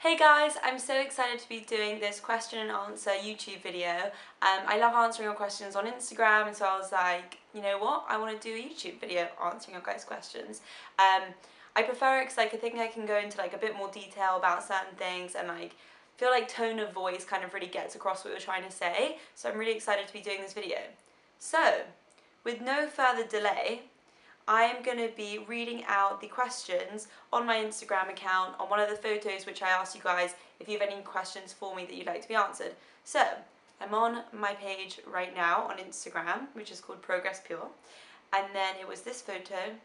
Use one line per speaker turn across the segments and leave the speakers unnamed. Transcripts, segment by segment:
Hey guys, I'm so excited to be doing this question and answer YouTube video. I love answering your questions on Instagram, and so I was like, you know what, I want to do a YouTube video answering your guys' questions. I prefer it because I think I can go into a bit more detail about certain things and feel like tone of voice kind of really gets across what we're trying to say. So I'm really excited to be doing this video. So, with no further delay, I am going to be reading out the questions on my Instagram account on one of the photos which I asked you guys if you have any questions for me that you'd like to be answered. So, I'm on my page right now on Instagram, which is called Progress Pure, and then it was this photo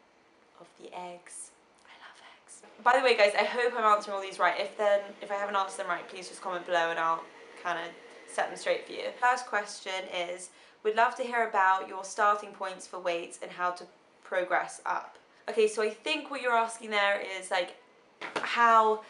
of the eggs. I love eggs. By the way guys, I hope I'm answering all these right. If I haven't answered them right, please just comment below and I'll kind of set them straight for you. First question is, we'd love to hear about your starting points for weights and how to progress up. Okay, so I think what you're asking there is how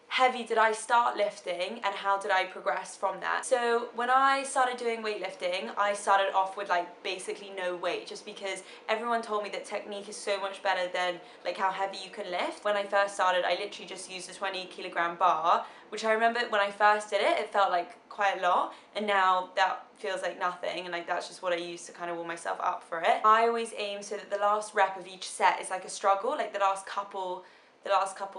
heavy did I start lifting and how did I progress from that? So when I started doing weightlifting, I started off with basically no weight, just because everyone told me that technique is so much better than how heavy you can lift. When I first started, I literally just used a 20 kilogram bar, which I remember when I first did it, it felt like quite a lot, and now that feels like nothing, and that's just what I use to kind of warm myself up for it. I always aim so that the last rep of each set is like a struggle, the last couple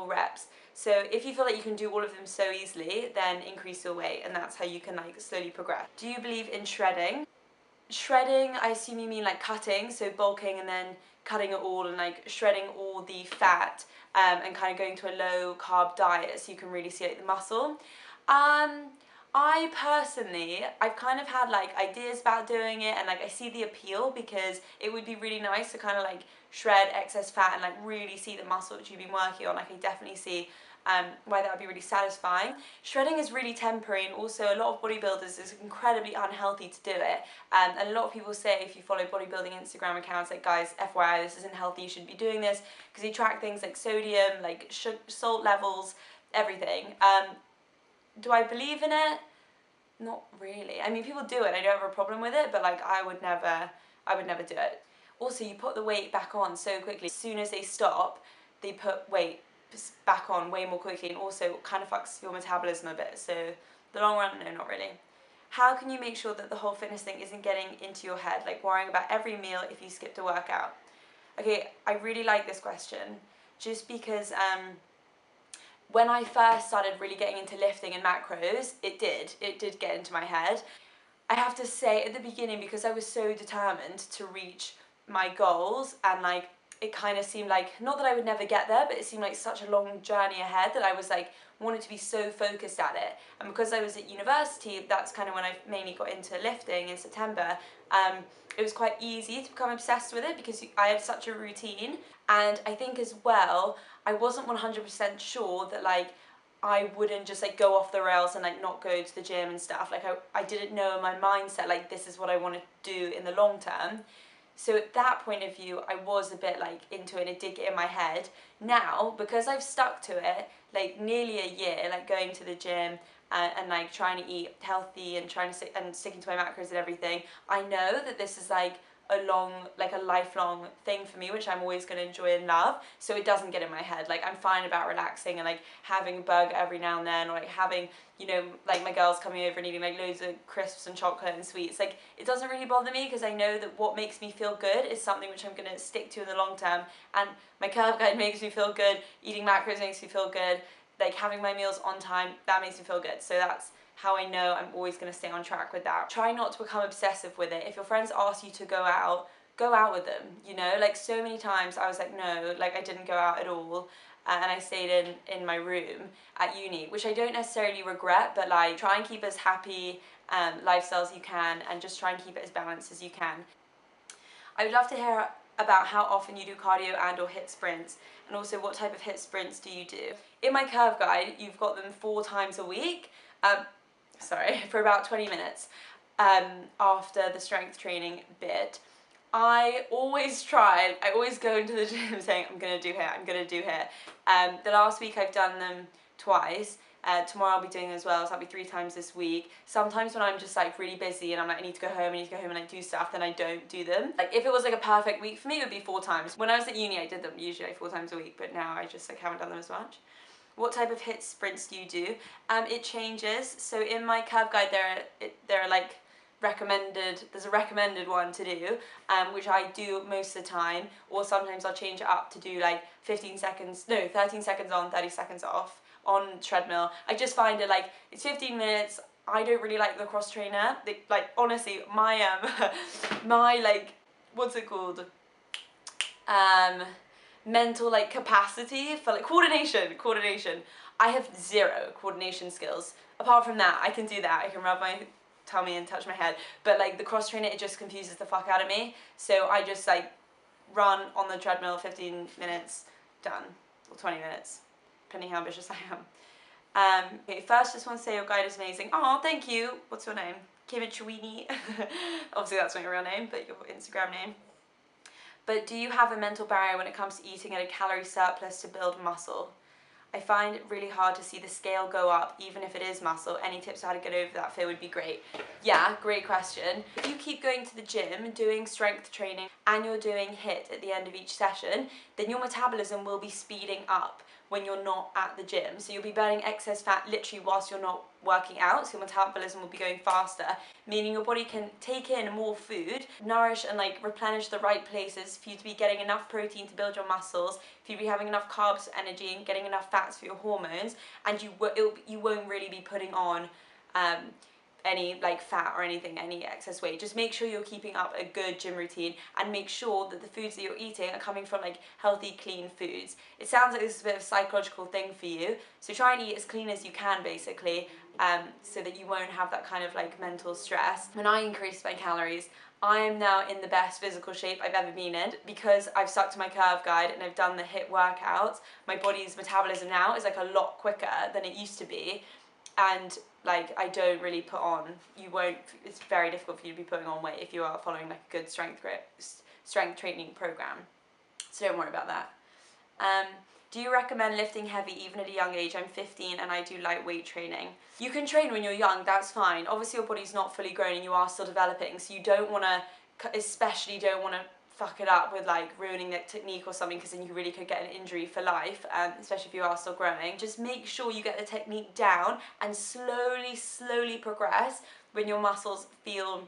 reps. So if you feel like you can do all of them so easily, then increase your weight, and that's how you can slowly progress. Do you believe in shredding? Shredding, I assume you mean cutting, so bulking and then cutting it all and shredding all the fat, and kind of going to a low carb diet so you can really see the muscle. I personally, I've kind of had ideas about doing it, and I see the appeal because it would be really nice to kind of shred excess fat and really see the muscle that you've been working on. I can definitely see why that would be really satisfying. Shredding is really temporary, and also a lot of bodybuilders is incredibly unhealthy to do it. And a lot of people say, if you follow bodybuilding Instagram accounts, guys, FYI, this isn't healthy, you shouldn't be doing this, because they track things like sodium, salt levels, everything. Do I believe in it? Not really. I mean, people do it, I don't have a problem with it, but I would never do it. Also, you put the weight back on so quickly. As soon as they stop, they put weight back on way more quickly, and also kind of fucks your metabolism a bit. So the long run, no, not really. How can you make sure that the whole fitness thing isn't getting into your head, worrying about every meal if you skipped a workout? Okay, I really like this question, just because when I first started really getting into lifting and macros, it did get into my head. I have to say, at the beginning, because I was so determined to reach my goals, and it kind of seemed not that I would never get there, but it seemed like such a long journey ahead that I was wanted to be so focused at it. And because I was at university, that's kind of when I mainly got into lifting in September. It was quite easy to become obsessed with it because I had such a routine, and I think as well I wasn't 100% sure that I wouldn't just go off the rails and not go to the gym and stuff. I didn't know in my mindset this is what I want to do in the long term. So at that point of view, I was a bit into it, and it did get in my head. Now, because I've stuck to it nearly a year, going to the gym and trying to eat healthy and sticking to my macros and everything, I know that this is a lifelong thing for me, which I'm always going to enjoy and love, so it doesn't get in my head. I'm fine about relaxing and having a burger every now and then, or having, you know, my girls coming over and eating loads of crisps and chocolate and sweets. It doesn't really bother me, because I know that what makes me feel good is something which I'm going to stick to in the long term, and my curve guide makes me feel good, eating macros makes me feel good, having my meals on time, that makes me feel good. So that's how I know I'm always going to stay on track with that. Try not to become obsessive with it. If your friends ask you to go out with them, you know? So many times I was no, I didn't go out at all, and I stayed in my room at uni, which I don't necessarily regret, but try and keep as happy lifestyle as you can, and just try and keep it as balanced as you can. I would love to hear about how often you do cardio and or HIIT sprints, and also what type of HIIT sprints do you do. In my curve guide, you've got them 4 times a week, for about 20 minutes after the strength training bit. I always go into the gym saying, I'm going to do HIIT, I'm going to do HIIT. The last week I've done them twice. Tomorrow I'll be doing them as well, so I'll be 3 times this week. Sometimes when I'm just really busy and I'm I need to go home and do stuff, then I don't do them. If it was a perfect week for me, it would be 4 times. When I was at uni, I did them usually 4 times a week, but now I just haven't done them as much. What type of HIIT sprints do you do? It changes. So in my curve guide there are like there's a recommended one to do, which I do most of the time, or sometimes I'll change it up to do like 13 seconds on, 30 seconds off on treadmill. I just find it like, it's 15 minutes. I don't really like the cross trainer. Like honestly, my my like, what's it called? Mental like capacity for like coordination. I have zero coordination skills. Apart from that, I can do that. I can rub my tummy and touch my head. But like the cross trainer, it just confuses the fuck out of me. So I just like run on the treadmill 15 minutes, done. Or 20 minutes, depending how ambitious I am. Okay, first just want to say your guide is amazing. Oh, thank you. What's your name? Kim Chouini. Obviously that's not your real name, but your Instagram name. But do you have a mental barrier when it comes to eating at a calorie surplus to build muscle? I find it really hard to see the scale go up, even if it is muscle. Any tips on how to get over that fear would be great. Yeah, great question. If you keep going to the gym, doing strength training, and you're doing HIIT at the end of each session, then your metabolism will be speeding up when you're not at the gym. So you'll be burning excess fat literally whilst you're not working out, so your metabolism will be going faster, meaning your body can take in more food, nourish and like replenish the right places for you to be getting enough protein to build your muscles, for you to be having enough carbs, energy, and getting enough fats for your hormones, and you won't really be putting on any like fat or anything, any excess weight. Just make sure you're keeping up a good gym routine, and make sure that the foods that you're eating are coming from like healthy, clean foods. It sounds like this is a bit of a psychological thing for you, so try and eat as clean as you can basically, so that you won't have that kind of like mental stress. When I increased my calories, I am now in the best physical shape I've ever been in because I've stuck to my curve guide and I've done the HIIT workouts. My body's metabolism now is like a lot quicker than it used to be, and like I don't really put on, it's very difficult for you to be putting on weight if you are following like a good strength training program, so don't worry about that. Do you recommend lifting heavy even at a young age? I'm 15 and I do lightweight training. You can train when you're young, that's fine. Obviously your body's not fully grown and you are still developing, so you don't want to, especially don't want to fuck it up with like ruining that technique or something, because then you really could get an injury for life, especially if you are still growing. Just make sure you get the technique down and slowly progress when your muscles feel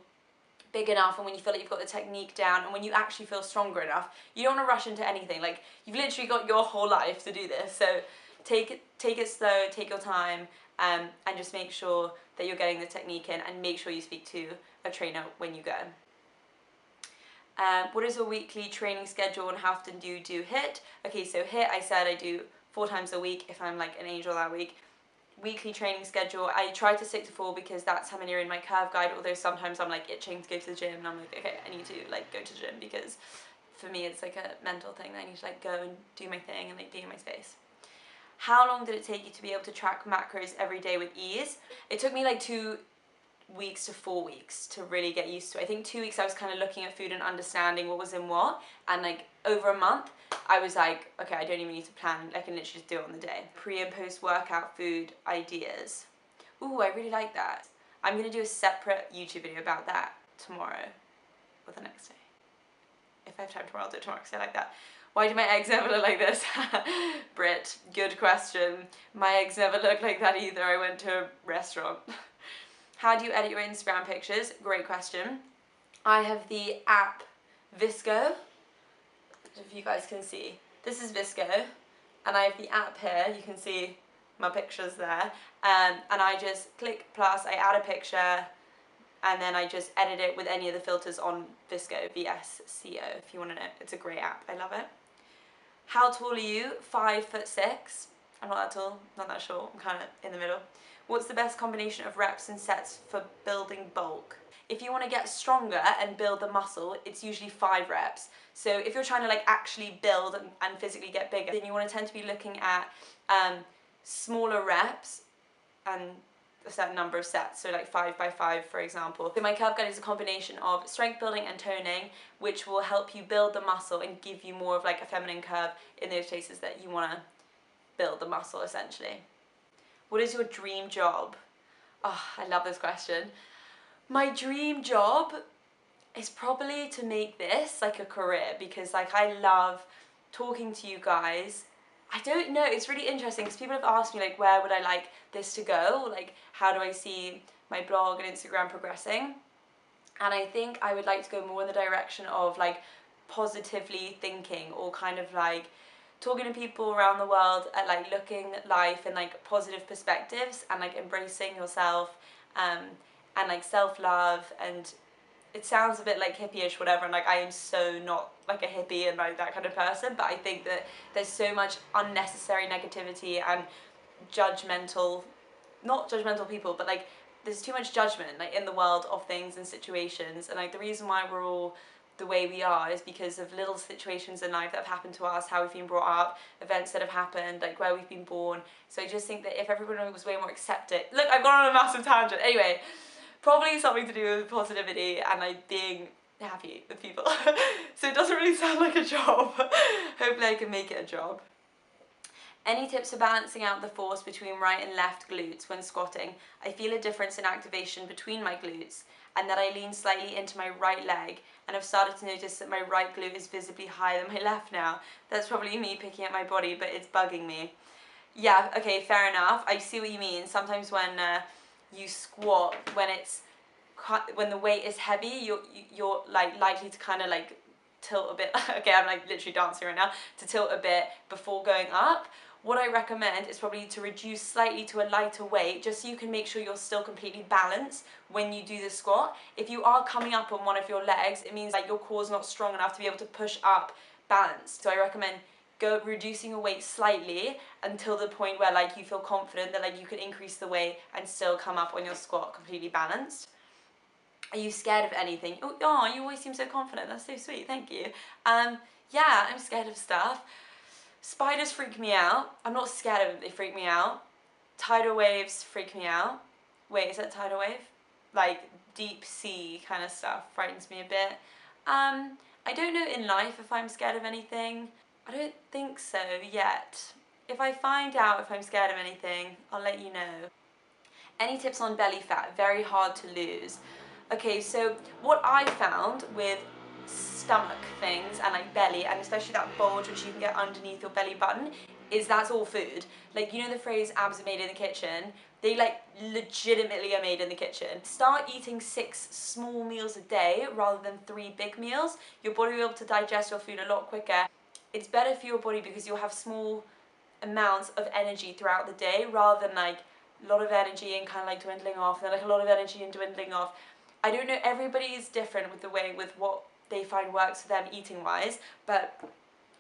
big enough and when you feel like you've got the technique down and when you actually feel stronger enough. You don't want to rush into anything. Like, you've literally got your whole life to do this, so take it slow, take your time, and just make sure that you're getting the technique in, and make sure you speak to a trainer when you go. What is your weekly training schedule and how often do you do HIIT? Okay, so HIIT, I said I do 4 times a week if I'm like an angel that week. Weekly training schedule, I try to stick to 4 because that's how many are in my curve guide, although sometimes I'm like itching to go to the gym and I'm like, okay, I need to like go to the gym, because for me it's like a mental thing that I need to like go and do my thing and like be in my space. How long did it take you to be able to track macros every day with ease? It took me like 2 weeks to 4 weeks to really get used to it. I think 2 weeks I was kind of looking at food and understanding what was in what, and like over a month I was like, okay, I don't even need to plan, I can literally just do it on the day. Pre and post workout food ideas. Ooh, I really like that. I'm gonna do a separate YouTube video about that tomorrow or the next day. If I have time tomorrow, I'll do it tomorrow because I like that. Why do my eggs never look like this? Brit, good question. My eggs never look like that either. I went to a restaurant. How do you edit your Instagram pictures? Great question. I have the app Visco, if you guys can see. This is Visco, and I have the app here. You can see my pictures there. And I just click plus, I add a picture, and then I just edit it with any of the filters on Visco, VSCO, if you want to know. It's a great app. I love it. How tall are you? 5'6". I'm not that tall, not that short. I'm kind of in the middle. What's the best combination of reps and sets for building bulk? If you want to get stronger and build the muscle, it's usually 5 reps. So if you're trying to like actually build and physically get bigger, then you want to tend to be looking at smaller reps and a certain number of sets, so like 5 by 5 for example. So my curve guide is a combination of strength building and toning, which will help you build the muscle and give you more of like a feminine curve in those places that you want to build the muscle essentially. What is your dream job? Oh, I love this question. My dream job is probably to make this like a career, because like I love talking to you guys I don't know, it's really interesting because people have asked me like where would I like this to go, like how do I see my blog and Instagram progressing, and I think I would like to go more in the direction of like positively thinking, or kind of like talking to people around the world at like looking at life in like positive perspectives and like embracing yourself, um, and like self-love. And it sounds a bit like hippie-ish, whatever, and like I am so not like a hippie and like that kind of person, but I think that there's so much unnecessary negativity and judgmental, not judgmental people, but like there's too much judgment like in the world of things and situations, and like the reason why we're all the way we are is because of little situations in life that have happened to us, how we've been brought up, events that have happened, like where we've been born. So I just think that if everyone was way more accepting, look, I've gone on a massive tangent. Anyway, probably something to do with positivity and like being happy with people. So it doesn't really sound like a job. Hopefully I can make it a job. Any tips for balancing out the force between right and left glutes when squatting? I feel a difference in activation between my glutes, and that I lean slightly into my right leg, and have started to notice that my right glute is visibly higher than my left now. That's probably me picking at my body, but it's bugging me. Yeah, okay, fair enough. I see what you mean. Sometimes when you squat, when the weight is heavy, you're like likely to kind of like tilt a bit. Okay, I'm like literally dancing right now, to tilt a bit before going up. What I recommend is probably to reduce slightly to a lighter weight, just so you can make sure you're still completely balanced when you do the squat. If you are coming up on one of your legs, it means like your core's not strong enough to be able to push up balanced. So I recommend reducing your weight slightly until the point where like you feel confident that like you can increase the weight and still come up on your squat completely balanced. Are you scared of anything? Oh, you always seem so confident. That's so sweet. Thank you. Yeah, I'm scared of stuff. Spiders freak me out. I'm not scared of them, they freak me out. Tidal waves freak me out. Wait, is that tidal wave? Like deep sea kind of stuff frightens me a bit. I don't know in life if I'm scared of anything. I don't think so yet. If I find out if I'm scared of anything, I'll let you know. Any tips on belly fat? Very hard to lose. Okay, so what I found with stomach things and like belly, and especially that bulge which you can get underneath your belly button, is that's all food. Like, you know the phrase abs are made in the kitchen? They like legitimately are made in the kitchen. Start eating 6 small meals a day rather than 3 big meals. Your body will be able to digest your food a lot quicker. It's better for your body because you'll have small amounts of energy throughout the day rather than like a lot of energy and kind of like dwindling off, and then like a lot of energy and dwindling off. I don't know, everybody is different with the way, with what they find works for them eating wise, but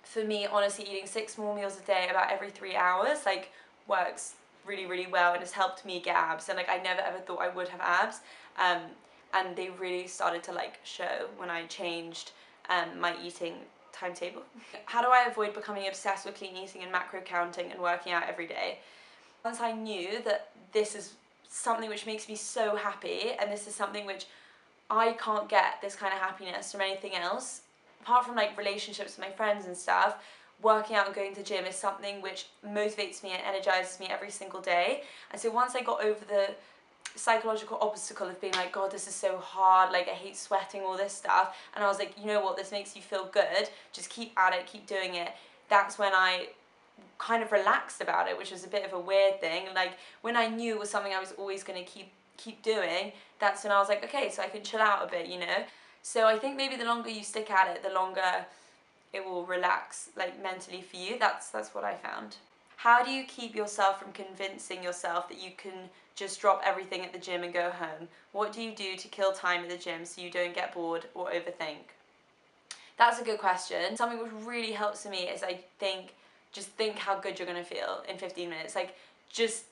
for me, honestly, eating 6 small meals a day about every 3 hours like works really, really well, and has helped me get abs. And like I never ever thought I would have abs, and they really started to like show when I changed my eating timetable. How do I avoid becoming obsessed with clean eating and macro counting and working out every day? Once I knew that this is something which makes me so happy, and this is something which I can't get this kind of happiness from anything else, apart from like relationships with my friends and stuff, working out and going to the gym is something which motivates me and energizes me every single day. And so once I got over the psychological obstacle of being like, God, this is so hard, like I hate sweating, all this stuff, and I was like, you know what, this makes you feel good, just keep at it, keep doing it. That's when I kind of relaxed about it, which was a bit of a weird thing. Like when I knew it was something I was always going to keep doing, that's when I was like, okay, so I can chill out a bit, you know. So I think maybe the longer you stick at it, the longer it will relax like mentally for you. That's what I found. How do you keep yourself from convincing yourself that you can just drop everything at the gym and go home? What do you do to kill time at the gym so you don't get bored or overthink? That's a good question. Something which really helps me is just think how good you're going to feel in 15 minutes. Like, just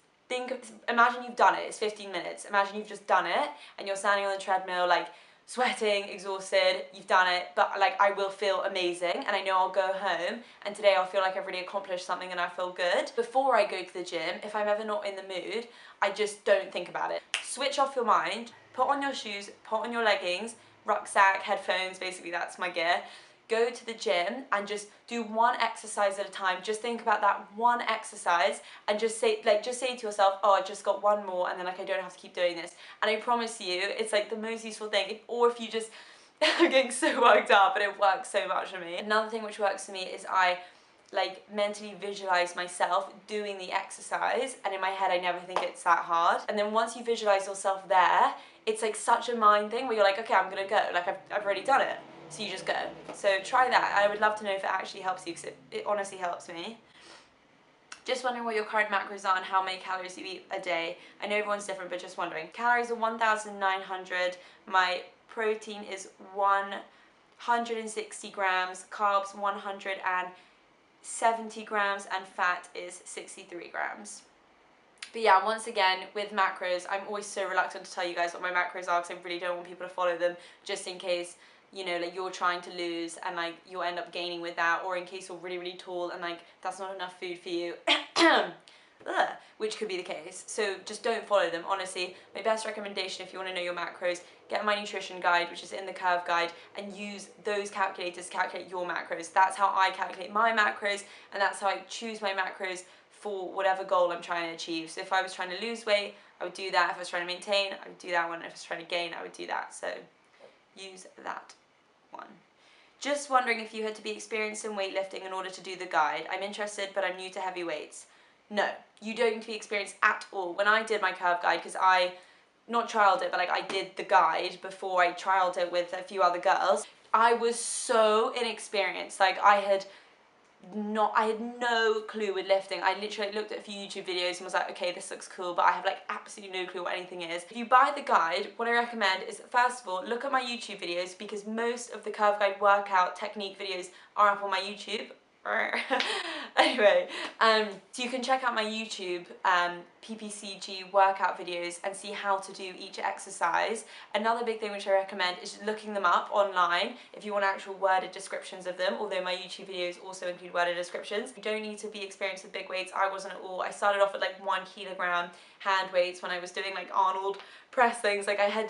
imagine you've done it, it's 15 minutes. Imagine you've just done it and you're standing on the treadmill, like, sweating, exhausted, you've done it, but like I will feel amazing, and I know I'll go home and today I'll feel like I've really accomplished something and I feel good. Before I go to the gym, if I'm ever not in the mood, I just don't think about it. Switch off your mind, put on your shoes, put on your leggings, rucksack, headphones, basically that's my gear. Go to the gym and just do one exercise at a time. Just think about that one exercise and just say to yourself, oh, I just got one more, and then like I don't have to keep doing this. And I promise you, it's like the most useful thing. Or if you just, I'm getting so worked up, but it works so much for me. Another thing which works for me is I like mentally visualize myself doing the exercise, and in my head I never think it's that hard. And then once you visualize yourself there, it's like such a mind thing where you're like, okay, I'm gonna go, like I've already done it, so you just go. So try that. I would love to know if it actually helps you, because it honestly helps me. Just wondering what your current macros are and how many calories you eat a day. I know everyone's different, but just wondering. Calories are 1,900. My protein is 160 grams, carbs 170 grams, and fat is 63 grams. But yeah, once again, with macros, I'm always so reluctant to tell you guys what my macros are, because I really don't want people to follow them, just in case, you know, like you're trying to lose and like you'll end up gaining with that, or in case you're really, really tall and like that's not enough food for you. Which could be the case. So just don't follow them. Honestly, my best recommendation if you want to know your macros, get my nutrition guide, which is in the curve guide, and use those calculators to calculate your macros. That's how I calculate my macros, and that's how I choose my macros for whatever goal I'm trying to achieve. So if I was trying to lose weight, I would do that. If I was trying to maintain, I would do that one. If I was trying to gain, I would do that. So use that one. Just wondering if you had to be experienced in weightlifting in order to do the guide. I'm interested, but I'm new to heavy weights. No, you don't need to be experienced at all. When I did my curve guide, because I not trialed it, but like I did the guide before I trialed it with a few other girls, I was so inexperienced. Like I had no clue with lifting. I literally looked at a few YouTube videos and was like, okay, this looks cool, but I have like absolutely no clue what anything is. If you buy the guide, what I recommend is, first of all, look at my YouTube videos, because most of the curve guide workout technique videos are up on my YouTube. Anyway, so you can check out my YouTube PPCG workout videos and see how to do each exercise. Another big thing which I recommend is looking them up online if you want actual worded descriptions of them, although my YouTube videos also include worded descriptions. You don't need to be experienced with big weights. I wasn't at all. I started off at like 1 kilogram hand weights when I was doing like Arnold press things. Like I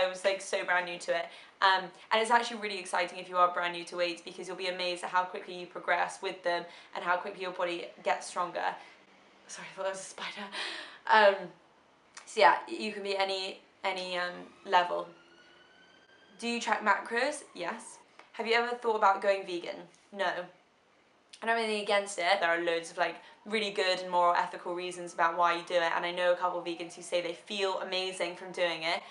was like so brand new to it. And it's actually really exciting if you are brand new to weights, because you'll be amazed at how quickly you progress with them and how quickly your body gets stronger. Sorry, I thought that was a spider. So yeah, you can be any level. Do you track macros? Yes. Have you ever thought about going vegan? No. I don't have anything against it. There are loads of like really good and moral ethical reasons about why you do it, and I know a couple of vegans who say they feel amazing from doing it.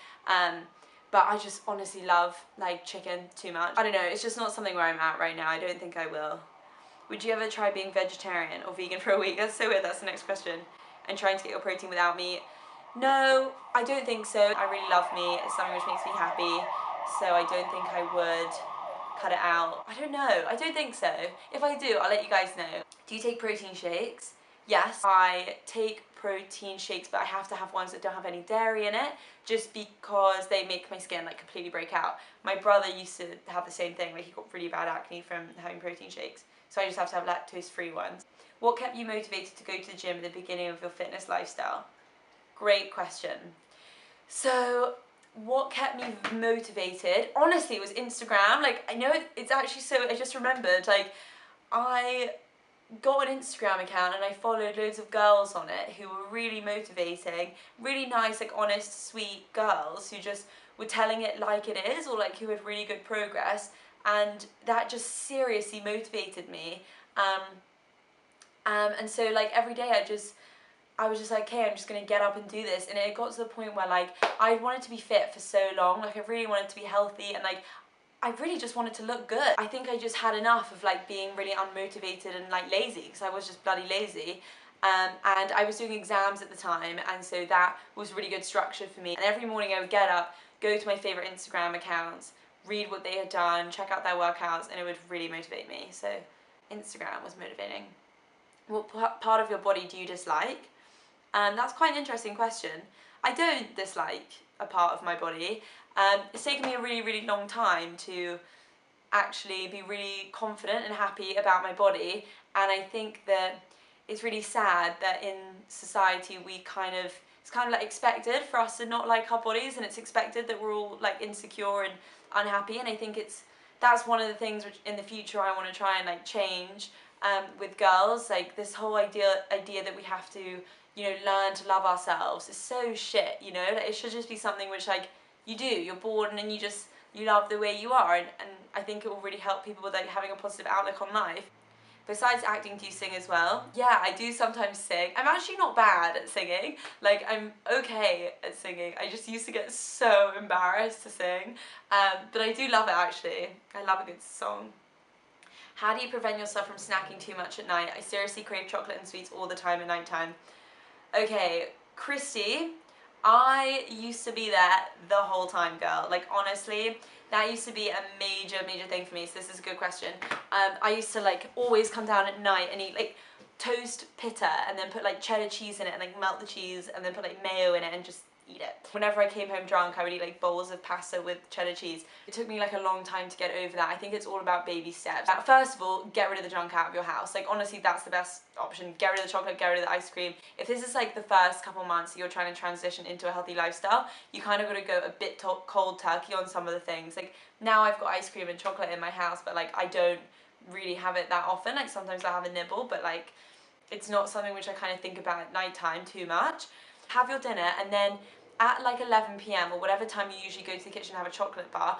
But I just honestly love like chicken too much. I don't know, it's just not something where I'm at right now. I don't think I will. Would you ever try being vegetarian or vegan for a week? That's so weird, that's the next question. And trying to get your protein without meat? No, I don't think so. I really love meat. It's something which makes me happy. So I don't think I would cut it out. I don't know. I don't think so. If I do, I'll let you guys know. Do you take protein shakes? Yes, I take protein shakes, but I have to have ones that don't have any dairy in it, just because they make my skin like completely break out. My brother used to have the same thing, where he got really bad acne from having protein shakes. So I just have to have lactose-free ones. What kept you motivated to go to the gym at the beginning of your fitness lifestyle? Great question. So what kept me motivated? Honestly, it was Instagram. Like, I know it's actually so, I just remembered, like, I got an Instagram account and I followed loads of girls on it who were really motivating, really nice, like honest, sweet girls who just were telling it like it is, or like who had really good progress, and that just seriously motivated me. And so like every day I was just like, okay, I'm just gonna get up and do this. And it got to the point where like I wanted to be fit for so long, like I really wanted to be healthy, and like I really just wanted to look good. I think I just had enough of like being really unmotivated and like lazy, because I was just bloody lazy. And I was doing exams at the time, and so that was really good structure for me. And every morning I would get up, go to my favourite Instagram accounts, read what they had done, check out their workouts, and it would really motivate me. So Instagram was motivating. What part of your body do you dislike? That's quite an interesting question. I don't dislike a part of my body. It's taken me a really, really long time to actually be really confident and happy about my body, and I think that it's really sad that in society it's kind of like expected for us to not like our bodies, and it's expected that we're all like insecure and unhappy, and I think that's one of the things which in the future I want to try and like change with girls. Like this whole idea that we have to, you know, learn to love ourselves is so shit, you know. Like, it should just be something which like you're born and you love the way you are, and I think it will really help people with like having a positive outlook on life. Besides acting, do you sing as well? Yeah, I do sometimes sing. I'm actually not bad at singing. Like, I'm okay at singing. I just used to get so embarrassed to sing. But I do love it, actually. I love a good song. How do you prevent yourself from snacking too much at night? I seriously crave chocolate and sweets all the time at night time. Okay, Christy, I used to be there the whole time, girl. Like, honestly, that used to be a major, major thing for me, so this is a good question. I used to, like, always come down at night and eat, like, toast pita and then put, like, cheddar cheese in it and, like, melt the cheese and then put, like, mayo in it and just eat it. Whenever I came home drunk, I would eat, like, bowls of pasta with cheddar cheese. It took me, like, a long time to get over that. I think it's all about baby steps. First of all, get rid of the junk out of your house. Like, honestly, that's the best option. Get rid of the chocolate, get rid of the ice cream. If this is, like, the first couple months that you're trying to transition into a healthy lifestyle, you kind of got to go a bit cold turkey on some of the things. Like, now I've got ice cream and chocolate in my house, but, like, I don't really have it that often. Like, sometimes I have a nibble, but, like, it's not something which I kind of think about at nighttime too much. Have your dinner, and then at like 11 p.m. or whatever time you usually go to the kitchen and have a chocolate bar,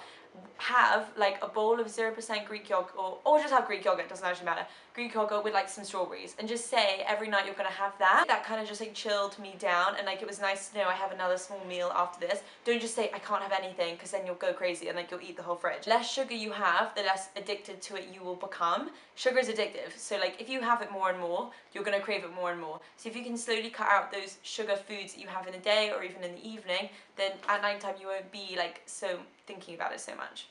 have like a bowl of 0% Greek yogurt, or just have Greek yogurt, doesn't actually matter. Greek yogurt with like some strawberries, and just say every night you're gonna have that. That kind of just like chilled me down, and like it was nice to know I have another small meal after this. Don't just say I can't have anything, because then you'll go crazy and like you'll eat the whole fridge. The less sugar you have, the less addicted to it you will become. Sugar is addictive, so like if you have it more and more, you're gonna crave it more and more. So if you can slowly cut out those sugar foods that you have in the day or even in the evening, then at nighttime you won't be like so thinking about it so much.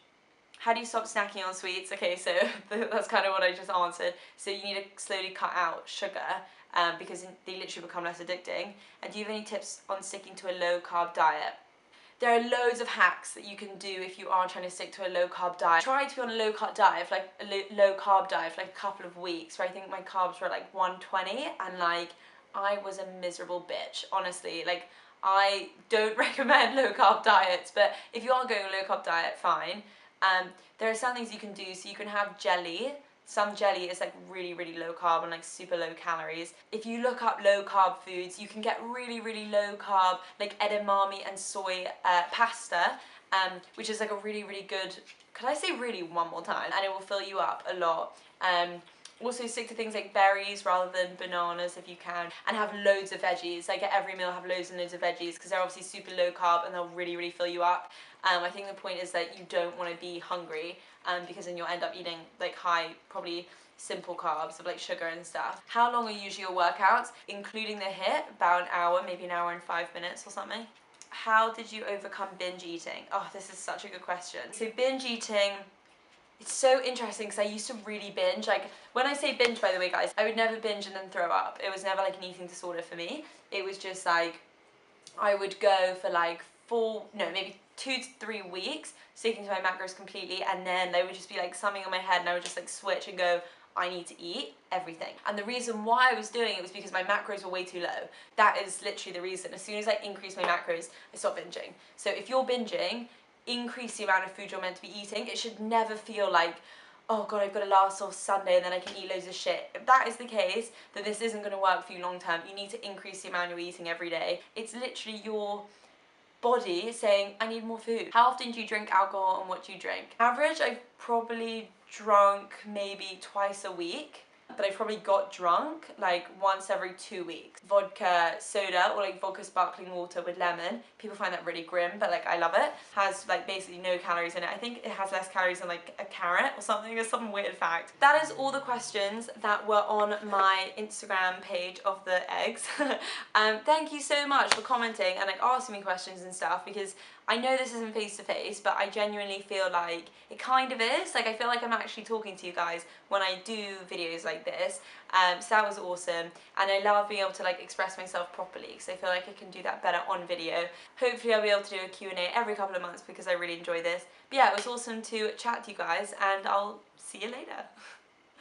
How do you stop snacking on sweets? Okay, so that's kind of what I just answered. So you need to slowly cut out sugar because they literally become less addicting. And do you have any tips on sticking to a low carb diet? There are loads of hacks that you can do if you are trying to stick to a low carb diet. Try to be on a low carb diet, for like a low carb diet for like a couple of weeks, where I think my carbs were like 120, and like I was a miserable bitch, honestly. Like, I don't recommend low carb diets, but if you are going a low carb diet, fine. There are some things you can do. So you can have jelly. Some jelly is like really, really low carb and like super low calories. If you look up low carb foods, you can get really, really low carb like edamame and soy pasta, which is like a really, really good, could I say really one more time? And it will fill you up a lot. Also stick to things like berries rather than bananas if you can, and have loads of veggies. Like at every meal have loads and loads of veggies, because they're obviously super low carb and they'll really, really fill you up. I think the point is that you don't want to be hungry, because then you'll end up eating like high, probably simple carbs of like sugar and stuff. How long are usually your workouts? Including the HIIT, about an hour, maybe an hour and 5 minutes or something. How did you overcome binge eating? Oh, this is such a good question. So binge eating, it's so interesting because I used to really binge. Like, when I say binge, by the way, guys, I would never binge and then throw up. It was never like an eating disorder for me. It was just like, I would go for like maybe 2 to 3 weeks sticking to my macros completely, and then there would just be like something in my head and I would just like switch and go, I need to eat everything. And the reason why I was doing it was because my macros were way too low. That is literally the reason. As soon as I increase my macros, I stop binging. So if you're binging, increase the amount of food you're meant to be eating. It should never feel like, oh god, I've got to last till Sunday and then I can eat loads of shit. If that is the case, then this isn't going to work for you long term. You need to increase the amount you're eating every day. It's literally your body saying, I need more food. How often do you drink alcohol and what do you drink? Average, I've probably drunk maybe twice a week. But I probably got drunk like once every 2 weeks. Vodka soda, or like vodka sparkling water with lemon. People find that really grim, but like I love it. Has like basically no calories in it. I think it has less calories than like a carrot or something, or some weird fact. That is all the questions that were on my Instagram page of the eggs. Thank you so much for commenting and like asking me questions and stuff, because I know this isn't face to face, but I genuinely feel like it kind of is. Like, I feel like I'm actually talking to you guys when I do videos like this. So that was awesome, and I love being able to like express myself properly, because I feel like I can do that better on video. Hopefully I'll be able to do a Q&A every couple of months, because I really enjoy this. But yeah, it was awesome to chat to you guys, and I'll see you later.